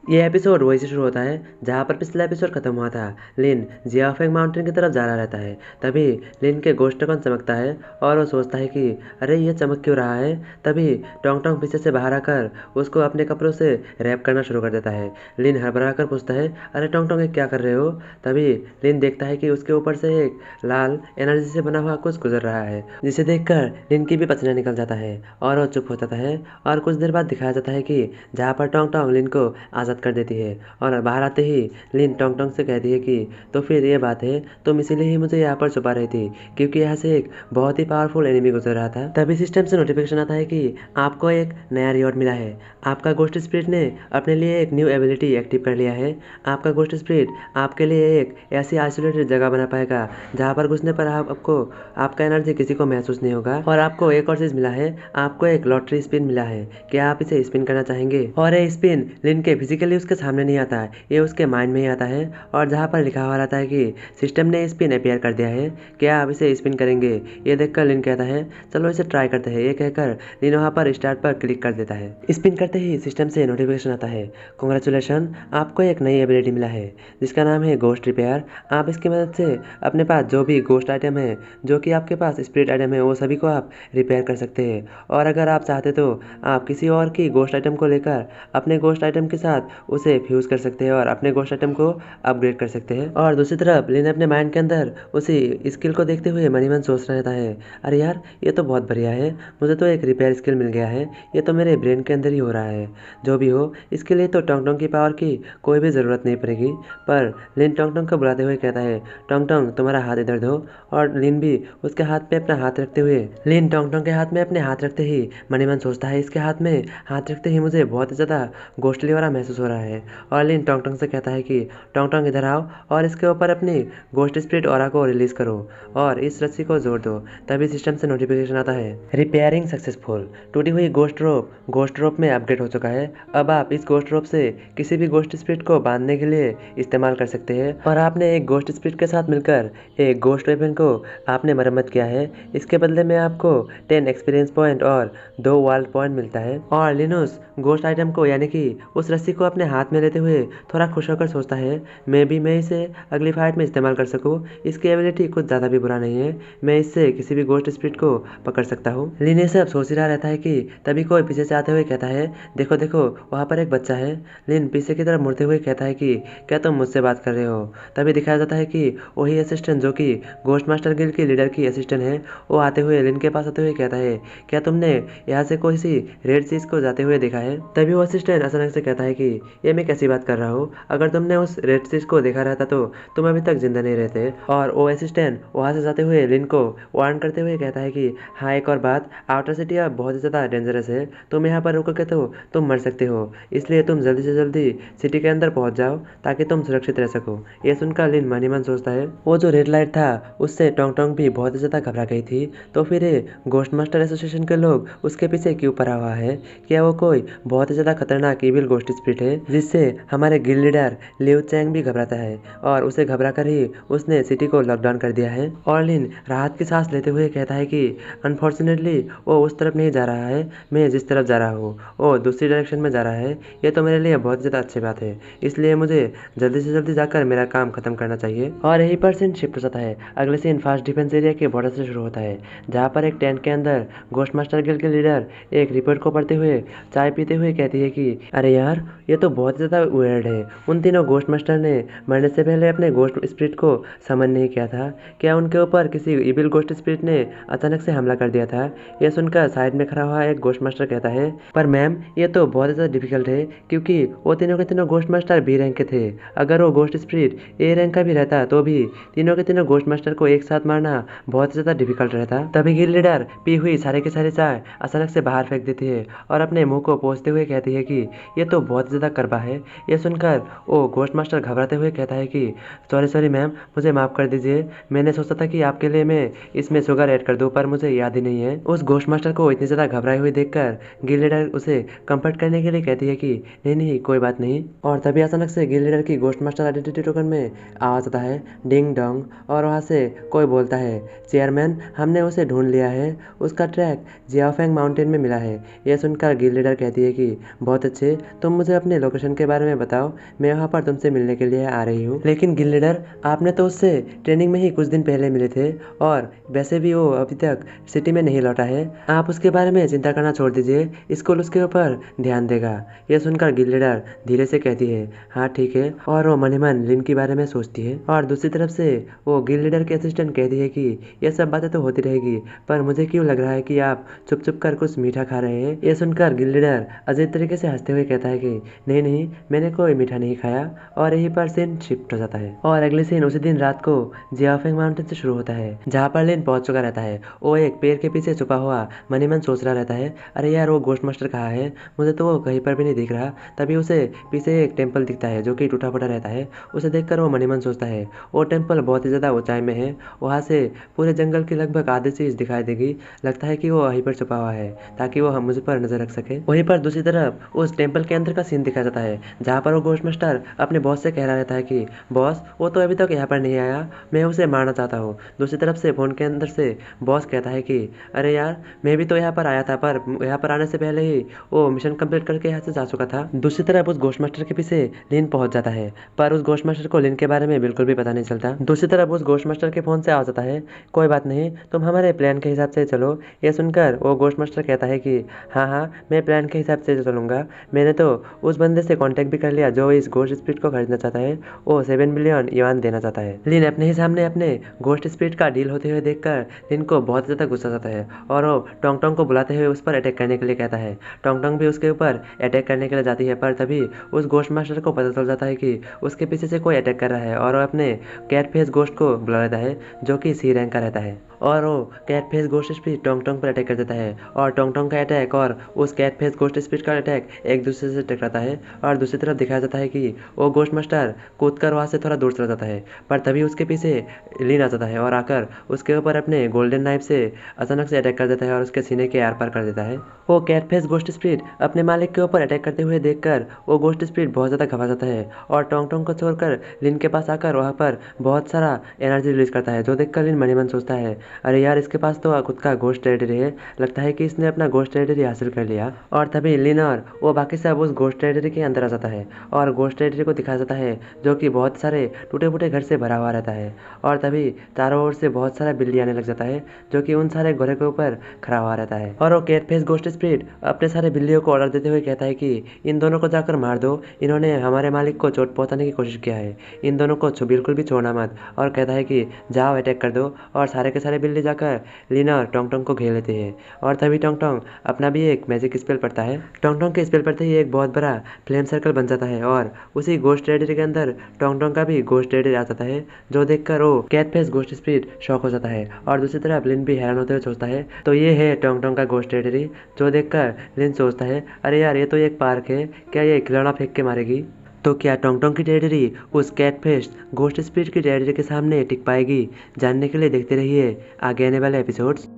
ये एपिसोड वहीं से शुरू होता है जहाँ पर पिछला एपिसोड खत्म हुआ था। लिन जियाफेंग माउंटेन की तरफ जा रहा रहता है। तभी लिन के गोश्त कौन चमकता है और वो सोचता है कि अरे ये चमक क्यों रहा है। तभी टोंग टोंग पीछे से बाहर आकर उसको अपने कपड़ों से रैप करना शुरू कर देता है। लिन हड़बड़ा कर पूछता है, अरे टोंग टोंग ये क्या कर रहे हो। तभी लिन देखता है कि उसके ऊपर से एक लाल एनर्जी से बना हुआ कुछ गुजर रहा है, जिसे देखकर लिन की भी पसीना निकल जाता है और वो चुप हो जाता है। और कुछ देर बाद दिखाया जाता है कि जहाँ पर टोंग टोंग लिन को आज़ाद कर देती है और बाहर आते ही लिन टोंग टोंग से कहती है कि तो फिर ये बात है, तुम इसीलिए ही मुझे यहाँ पर छुपा रही थी क्योंकि यहाँ से एक बहुत ही पावरफुल एनिमी गुजर रहा था। तभी सिस्टम से नोटिफिकेशन आता है कि आपको एक नया रिवॉर्ड मिला है। आपका गोस्ट स्पिरिट ने अपने लिए एक न्यू एबिलिटी एक्टिव कर लिया है। आपका गोस्ट स्पिरिट आपके लिए एक ऐसी आइसोलेटेड जगह बना पाएगा जहाँ पर घुसने पर आपको आपका एनर्जी किसी को महसूस नहीं होगा। और आपको एक और चीज़ मिला है, आपको एक लॉटरी स्पिन मिला है। क्या आप इसे स्पिन करना चाहेंगे। और ये स्पिन लिन के फिजिकली उसके सामने नहीं आता है, ये उसके माइंड में ही आता है। और जहाँ पर लिखा हुआ रहता है कि सिस्टम ने स्पिन अपेयर कर दिया है, क्या आप इसे स्पिन करेंगे। ये देखकर लिन कहता है चलो इसे ट्राई करते हैं। ये कहकर लिन वहाँ पर स्टार्ट पर क्लिक कर देता है। स्पिन करते ही सिस्टम से नोटिफिकेशन आता है, कॉन्ग्रेचुलेशन, आपको एक नई एबिलिटी मिला है जिसका नाम है गोस्ट रिपेयर। आप इसकी मदद से अपने पास जो भी गोस्ट आइटम है, जो कि आपके पास स्पिरिट आइटम है, वो सभी को आप रिपेयर कर सकते हैं। और अगर आप चाहते तो आप किसी और की गोस्ट आइटम को लेकर अपने गोस्ट आइटम के साथ उसे फ्यूज़ कर सकते हैं और अपने गोस्ट आइटम को अपग्रेड कर सकते हैं। और दूसरी तरफ लिन अपने माइंड के अंदर उसी स्किल को देखते हुए मन ही मन सोच रहता है, अरे यार ये तो बहुत बढ़िया है, मुझे तो एक रिपेयर स्किल मिल गया है, ये तो मेरे ब्रेन के अंदर ही हो रहा है। जो भी हो, इसके लिए तो टोंग टोंग की पावर की कोई भी ज़रूरत नहीं पड़ेगी। पर लिन टोंग टोंग को बुलाते हुए कहता है, टोंग टोंग तुम्हारा हाथ इधर दो। और लिन भी उसके हाथ पे अपना हाथ रखते हुए लिन टोंग टोंग के हाथ में अपने हाथ रखते ही मन ही मन सोचता है, इसके हाथ में हाथ रखते ही मुझे बहुत ही ज़्यादा गोश्तली वाला महसूस हो रहा है। और लिन टोंग टोंग से कहता है कि टोंग टोंग इधर आओ और इसके ऊपर अपनी गोस्ट स्पिरिट ऑरा को रिलीज करो और इस रस्सी को जोड़ दो। तभी सिस्टम से नोटिफिकेशन आता है, रिपेयरिंग सक्सेसफुल, टूटी हुई गोस्ट रोप में अपग्रेड हो चुका है। अब आप इस गोस्ट रोप से किसी भी गोस्ट स्पिरिट को बांधने के लिए इस्तेमाल कर सकते हैं। और आपने एक गोस्ट स्पिरिट के साथ मिलकर एक गोस्ट वेपन को आपने मरम्मत किया है। इसके बदले में आपको 10 एक्सपीरियंस पॉइंट और 2 वर्ल्ड पॉइंट मिलता है। और लिनुस गोस्ट आइटम को यानी कि उस रस्सी को अपने हाथ में लेते हुए थोड़ा खुश होकर सोचता है, मैं इसे अगली फाइट में इस्तेमाल कर सकूं। इसकी एबिलिटी कुछ ज़्यादा भी बुरा नहीं है, मैं इससे किसी भी गोस्ट स्पिरिट को पकड़ सकता हूँ। लिन ये सब सोच ही रहा रहता है कि तभी कोई पीछे से आते हुए कहता है, देखो देखो वहाँ पर एक बच्चा है। लिन पीछे की तरफ मुड़ते हुए कहता है कि क्या तुम मुझसे बात कर रहे हो। तभी दिखाया जाता है कि वही असिस्टेंट जो कि घोस्ट मास्टर गिल्ड की लीडर की असिस्टेंट है, वो आते हुए लिन के पास आते हुए कहता है, क्या तुमने यहाँ से कोई सी रेड चीज को जाते हुए देखा है। तभी वो असिस्टेंट अचानक से कहता है कि ये मैं कैसी बात कर रहा हूँ, अगर तुमने उस रेड चीज को देखा रहता तो तुम अभी तक जिंदा नहीं रहते। और वो असिस्टेंट वहाँ से जाते हुए लिन को वार्न करते हुए कहता है कि हाँ एक और बात, आउटर सिटी अब बहुत ही ज़्यादा डेंजरस है, तुम यहाँ पर रुकोगे तो तुम मर सकते हो, इसलिए तुम जल्दी से जल्दी सिटी के अंदर पहुँच जाओ ताकि तुम सुरक्षित रह सको। ये सुनकर लिन मन ही मन सोचता है, वो जो रेड लाइट था उससे टोंग टोंग भी बहुत ही ज़्यादा घबरा गई थी, तो फिर ये घोस्ट मास्टर एसोसिएशन के लोग उसके पीछे क्यों पड़ा हुआ है। क्या वो कोई बहुत ही ज़्यादा खतरनाक इविल घोस्ट स्पिरिट है जिससे हमारे गिल्ड लीडर लिउ चैंग भी घबराता है और उसे घबरा कर ही उसने सिटी को लॉकडाउन कर दिया है। और लिन राहत की सांस लेते हुए कहता है कि अनफॉर्चुनेटली वो उस तरफ नहीं जा रहा है, मैं जिस तरफ जा रहा हूँ वो दूसरी डायरेक्शन में जा रहा है। ये तो मेरे लिए बहुत ज़्यादा अच्छी बात है, इसलिए मुझे जल्दी से जल्दी जाकर मेरा काम खत्म करना चाहिए। और यही पर सीन शिफ्ट हो जाता है। अगले सीन फास्ट डिफेंस एरिया के बॉर्डर से शुरू होता है जहाँ पर एक टेंट के अंदर घोस्ट मास्टर गिल्ड के लीडर एक रिपोर्ट को पढ़ते हुए चाय पीते हुए कहती है कि अरे यार ये तो बहुत ज़्यादा वियर्ड है, उन तीनों घोस्ट मास्टर ने मरने से पहले अपने घोस्ट स्पिरिट को समन नहीं किया था। क्या उनके ऊपर किसी इविल घोस्ट स्पिरिट ने अचानक से हमला कर दिया था। यह सुनकर साइड में खड़ा हुआ एक घोस्ट मास्टर कहता है, पर मैम ये तो बहुत ज़्यादा डिफिकल्ट है क्योंकि वो तीनों के तीनों घोस्ट मास्टर बी रैंक के थे। अगर वो घोस्ट स्पिरिट ए रैंक का भी रहता तो भी तीनों के तीनों घोस्ट मास्टर को एक साथ मारना बहुत ज़्यादा डिफिकल्ट रहता। तभी गिल्ड लीडर पी हुई सारे की सारी चाय अचानक से बाहर फेंक देती है और अपने मुंह को पोंछते हुए कहती है कि ये तो बहुत ज़्यादा कड़वा है। यह सुनकर वो घोस्ट मास्टर घबराते हुए कहता है कि सॉरी मैम, मुझे माफ़ कर दीजिए, मैंने सोचा था कि आपके लिए मैं इसमें शुगर ऐड कर दूं पर मुझे याद ही नहीं है। उस घोस्ट मास्टर को इतनी ज़्यादा घबराई हुई देखकर गिल्ड लीडर उसे कंफर्ट करने के लिए कहती है कि नहीं नहीं कोई बात नहीं। और तभी अचानक से गिल्ड लीडर की घोस्ट मास्टर आइडेंटिटी टोकन में आवाज़ आता है, डिंग डोंग, और वहाँ से कोई बोलता है, चेयरमैन हमने उसे ढूंढ लिया है, उसका ट्रैक जियाफेंग माउंटेन में मिला है। यह सुनकर गिल्ड लीडर कहती है कि बहुत अच्छे, तुम मुझे अपने लोकेशन के बारे में बताओ, मैं वहाँ पर तुमसे मिलने के लिए आ रही हूँ। लेकिन गिल्ड लीडर, आपने तो उससे ट्रेनिंग में ही कुछ दिन पहले मिले थे और वैसे भी वो अभी तक सिटी में नहीं लौटा है। आप उसके बारे में चिंता करना छोड़ दीजिए, स्कूल उसके ऊपर ध्यान देगा। यह सुनकर गिल्ड लीडर धीरे से कहती है, हाँ ठीक है, और वो मन ही मन लिन के बारे में सोचती है। और दूसरी तरफ से वो गिल्ड लीडर के असिस्टेंट कहती है कि यह सब बातें तो होती रहेगी, पर मुझे क्यों लग रहा है कि आप चुप चुप कर कुछ मीठा खा रहे हैं। यह सुनकर गिल्ड लीडर अजीब तरीके से हंसते हुए कहता है कि नहीं नहीं, मैंने कोई मीठा नहीं खाया। और यहीं पर सीन शिफ्ट हो जाता है और अगले सीन उसी दिन रात को जियाफेंग माउंटेन से शुरू होता है, जहाँ पर लिन पहुंच चुका रहता है। वो एक पेड़ के पीछे छुपा हुआ मन ही मन सोच रहा रहता है, अरे यार वो घोस्ट मास्टर कहाँ है, मुझे तो वो कहीं पर भी नहीं दिख रहा। तभी उसे पीछे एक टेम्पल दिखता है जो कि टूटा फूटा रहता है। उसे देखकर वो मन ही मन सोचता है वो टेम्पल बहुत ही ज़्यादा ऊंचाई में है, वहाँ से पूरे जंगल की लगभग आधी चीज़ दिखाई देगी। लगता है कि वो वहीं पर छुपा हुआ है ताकि वो हम मुझ पर नजर रख सके। वहीं पर दूसरी तरफ उस टेम्पल के अंदर का सीन दिखाया जाता है, जहाँ पर वो घोस्ट मास्टर अपने बॉस से कह रहा रहता है कि बॉस वो तो अभी तक यहाँ पर नहीं आया, मैं उसे मारना चाहता हूँ। दूसरी तरफ से फोन के अंदर से बॉस कहता है कि अरे यार मैं भी तो यहाँ पर आया था, पर यहाँ पर आने से पहले ही वो मिशन कंप्लीट करके यहाँ से जा चुका था। दूसरी तरफ उस घोस्ट मास्टर के पीछे लिन पहुंच जाता है, पर उस घोस्ट मास्टर को लिन के बारे में बिल्कुल भी पता नहीं चलता। दूसरी तरफ उस घोस्ट मास्टर के फोन से आ जाता है, कोई बात नहीं, तुम हमारे प्लान के हिसाब से चलो। यह सुनकर वो घोस्ट मास्टर कहता है कि हाँ हाँ मैं प्लान के हिसाब से चलूंगा, मैंने तो उस बंदे से कांटेक्ट भी कर लिया जो इस घोस्ट स्पिरिट को खरीदना चाहता है, वो 7 बिलियन युआन देना चाहता है। लिन अपने ही सामने अपने घोस्ट स्पिरिट का डील होते हुए देखकर लिन को बहुत ज़्यादा गुस्सा आता है और वो टोंग टोंग को बुलाते हुए उस पर अटैक करने के लिए कहता है। टोंग टोंग भी उसके ऊपर अटैक करने के लिए जाती है, पर तभी उस घोस्ट मास्टर को पता चल जाता है कि उसके पीछे से कोई अटैक कर रहा है और वो अपने कैट फेस घोस्ट को बुला लेता है जो कि सी रैंक का रहता है। और वो cat face ghost spirit Tong Tong पर अटैक कर देता है और टोंग टोंग का अटैक और उस कैट फेस घोस्ट स्पिरिट का अटैक एक दूसरे से टकराता है। और दूसरी तरफ दिखाया जाता है कि वो घोस्ट मास्टर कूद कर वहाँ से थोड़ा दूर चला जाता है, पर तभी उसके पीछे लीन आ जाता है और आकर उसके ऊपर अपने गोल्डन नाइफ से अचानक से अटैक कर देता है और उसके सीने के आर पार कर देता है। वो कैट फेस घोस्ट स्पिरिट अपने मालिक के ऊपर अटैक करते हुए देखकर वो घोस्ट स्पिरिट बहुत ज़्यादा घबरा जाता है और टोंग टोंग को छोड़कर लिन के पास आकर वहाँ पर बहुत सारा एनर्जी रिलीज करता है, जो देखकर लिन मन ही मन सोचता है अरे यार इसके पास तो खुद का घोस्ट टेरिटरी है, लगता है कि इसने अपना घोस्ट टेरिटरी हासिल कर लिया। और तभी लिन और वो बाकी सब उस घोस्ट टेरिटरी के अंदर आ जाता है और घोस्ट टेरिटरी को दिखाया जाता है जो कि बहुत सारे टूटे फूटे घर से भरा हुआ रहता है। और तभी चारों ओर से बहुत सारा बिल्ली आने लग जाता है जो कि उन सारे घोड़े के ऊपर खड़ा हुआ रहता है। और वो कैट फेस घोस्ट स्पिरिट अपने सारे बिल्लियों को ऑर्डर देते हुए कहता है कि इन दोनों को जाकर मार दो, इन्होंने हमारे मालिक को चोट पहुंचाने की कोशिश किया है, इन दोनों को बिल्कुल भी छोड़ना मत। और कहता है कि जाओ अटैक कर दो। और सारे के सारे बिल्ली जाकर लिन और टोंग टोंग को घेर लेते हैं और तभी टोंग टोंग अपना भी एक मैजिक स्पेल पढ़ता है। टोंग टोंग के स्पेल पढ़ते ही एक बहुत बड़ा फ्लेम सर्कल बन जाता है और उसी घोस्ट टेरिटरी के अंदर टोंग टोंग का भी घोस्ट टेरिटरी आ जाता है, जो देखकर वो cat face ghost spirit shock हो जाता है। और दूसरी तरफ लिन भी हैरान होते हुए सोचता है तो ये है टोंग टोंग का घोस्ट टेरिटरी, जो देखकर लिन सोचता है अरे यार ये तो एक पार्क है, क्या ये खिलौना फेंक के मारेगी? तो क्या टोंग टोंग की टेरिटरी उस कैट फेस घोस्ट स्पिरिट की टेरिटरी के सामने टिक पाएगी? जानने के लिए देखते रहिए आगे आने वाले एपिसोड्स।